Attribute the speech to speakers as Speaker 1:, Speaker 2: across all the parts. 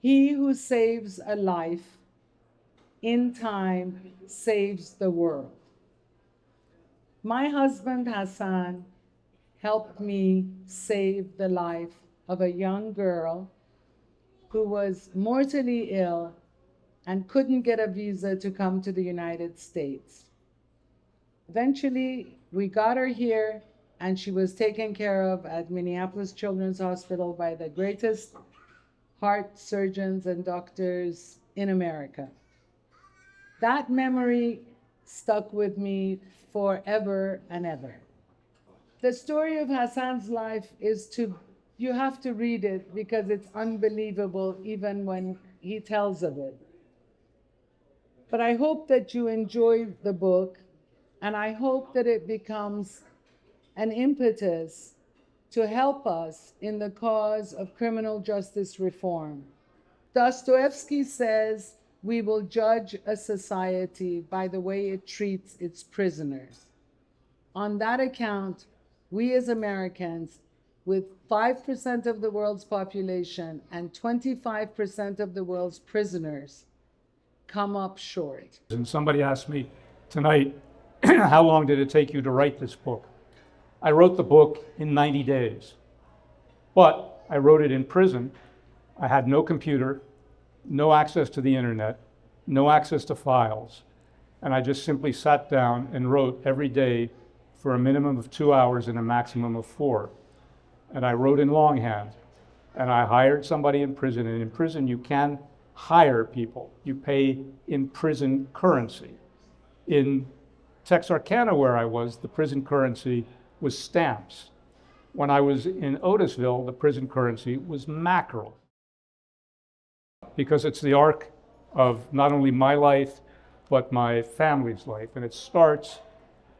Speaker 1: He who saves a life in time saves the world. My husband Hassan helped me save the life of a young girl who was mortally ill and couldn't get a visa to come to the United States. Eventually, we got her here, and she was taken care of at Minneapolis Children's Hospital by the greatest heart surgeons and doctors in America. That memory stuck with me forever and ever. The story of Hassan's life you have to read it because it's unbelievable even when he tells of it. But I hope that you enjoy the book, and I hope that it becomes an impetus to help us in the cause of criminal justice reform. Dostoevsky says, we will judge a society by the way it treats its prisoners. On that account, we as Americans, with 5% of the world's population and 25% of the world's prisoners, come up short.
Speaker 2: And somebody asked me tonight, how long did it take you to write this book? I wrote the book in 90 days, but I wrote it in prison. I had no computer, no access to the internet, no access to files. And I just simply sat down and wrote every day for a minimum of 2 hours and a maximum of 4. And I wrote in longhand. And I hired somebody in prison. And in prison, you can hire people. You pay in prison currency. In Texarkana, where I was, the prison currency was stamps. When I was in Otisville, the prison currency was mackerel. Because it's the arc of not only my life, but my family's life. And it starts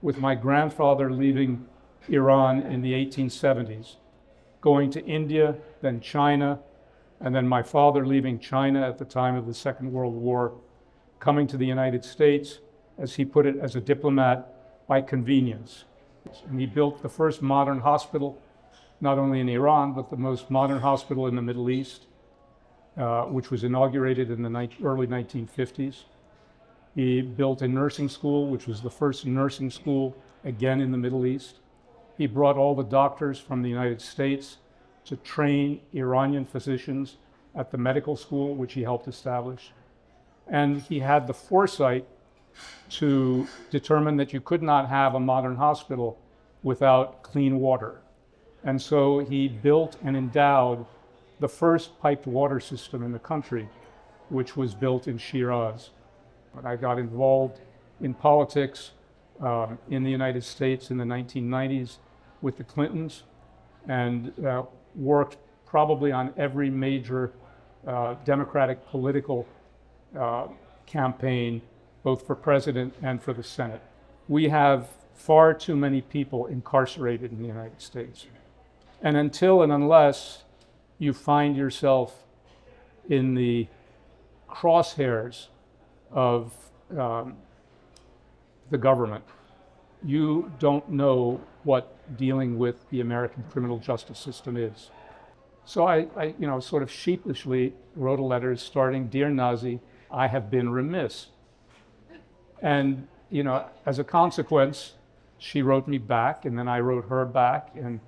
Speaker 2: with my grandfather leaving Iran in the 1870s, going to India, then China, and then my father leaving China at the time of the Second World War, coming to the United States, as he put it, as a diplomat by convenience. And he built the first modern hospital, not only in Iran, but the most modern hospital in the Middle East, which was inaugurated in the early 1950s. He built a nursing school, which was the first nursing school, again in the Middle East. He brought all the doctors from the United States to train Iranian physicians at the medical school, which he helped establish. And he had the foresight to determine that you could not have a modern hospital without clean water. And so he built and endowed the first piped water system in the country, which was built in Shiraz. And I got involved in politics in the United States in the 1990s with the Clintons, and worked probably on every major Democratic political campaign, both for president and for the Senate. We have far too many people incarcerated in the United States. And until and unless you find yourself in the crosshairs of the government, you don't know what dealing with the American criminal justice system is. So I sort of sheepishly wrote a letter starting, "Dear Nazi, I have been remiss." And, as a consequence, she wrote me back, and then I wrote her back, and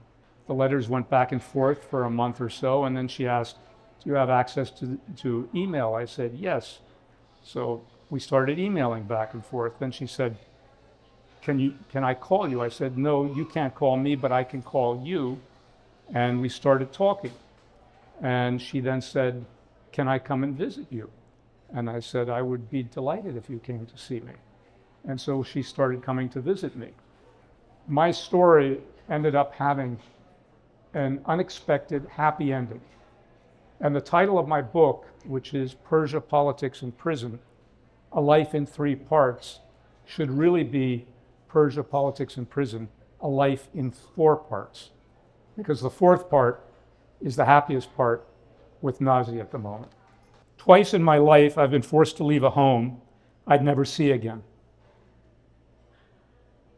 Speaker 2: the letters went back and forth for a month or so, and then she asked, "Do you have access to email?" I said, "Yes." So we started emailing back and forth. Then she said, can I call you? I said, "No, you can't call me, but I can call you." And we started talking. And she then said, "Can I come and visit you?" And I said, "I would be delighted if you came to see me." And so she started coming to visit me. My story ended up having an unexpected happy ending. And the title of my book, which is Persia, Politics, and Prison, A Life in 3 Parts, should really be Persia, Politics, and Prison, A Life in 4 Parts. Because the 4th part is the happiest part with Nazee at the moment. Twice in my life, I've been forced to leave a home I'd never see again,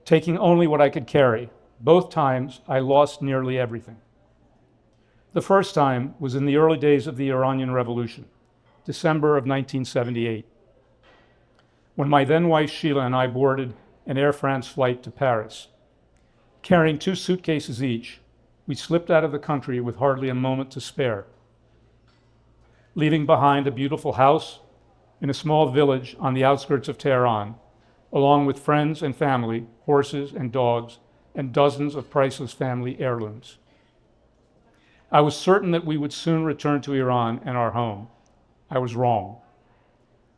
Speaker 2: taking only what I could carry. Both times, I lost nearly everything. The first time was in the early days of the Iranian Revolution. December of 1978, when my then wife Sheila and I boarded an Air France flight to Paris. Carrying 2 suitcases each, we slipped out of the country with hardly a moment to spare, leaving behind a beautiful house in a small village on the outskirts of Tehran, along with friends and family, horses and dogs, and dozens of priceless family heirlooms. I was certain that we would soon return to Iran and our home. I was wrong.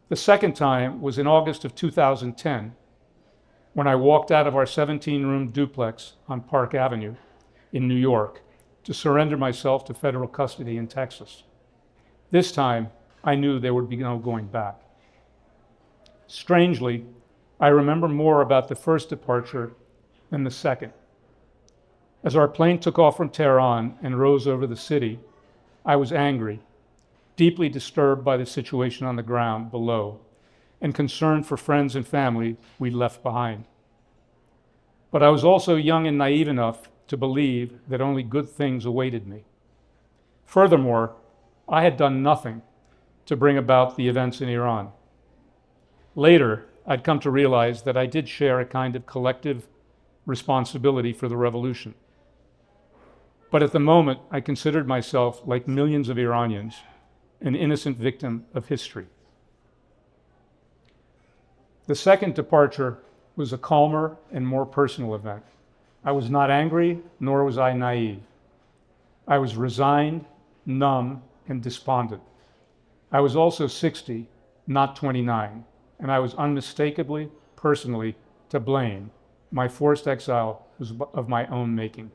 Speaker 2: The second time was in August of 2010, when I walked out of our 17-room duplex on Park Avenue in New York to surrender myself to federal custody in Texas. This time, I knew there would be no going back. Strangely, I remember more about the first departure than the second. As our plane took off from Tehran and rose over the city, I was angry, deeply disturbed by the situation on the ground below, and concerned for friends and family we'd left behind. But I was also young and naive enough to believe that only good things awaited me. Furthermore, I had done nothing to bring about the events in Iran. Later, I'd come to realize that I did share a kind of collective responsibility for the revolution. But at the moment, I considered myself, like millions of Iranians, an innocent victim of history. The second departure was a calmer and more personal event. I was not angry, nor was I naive. I was resigned, numb, and despondent. I was also 60, not 29, and I was unmistakably, personally, to blame. My forced exile was of my own making.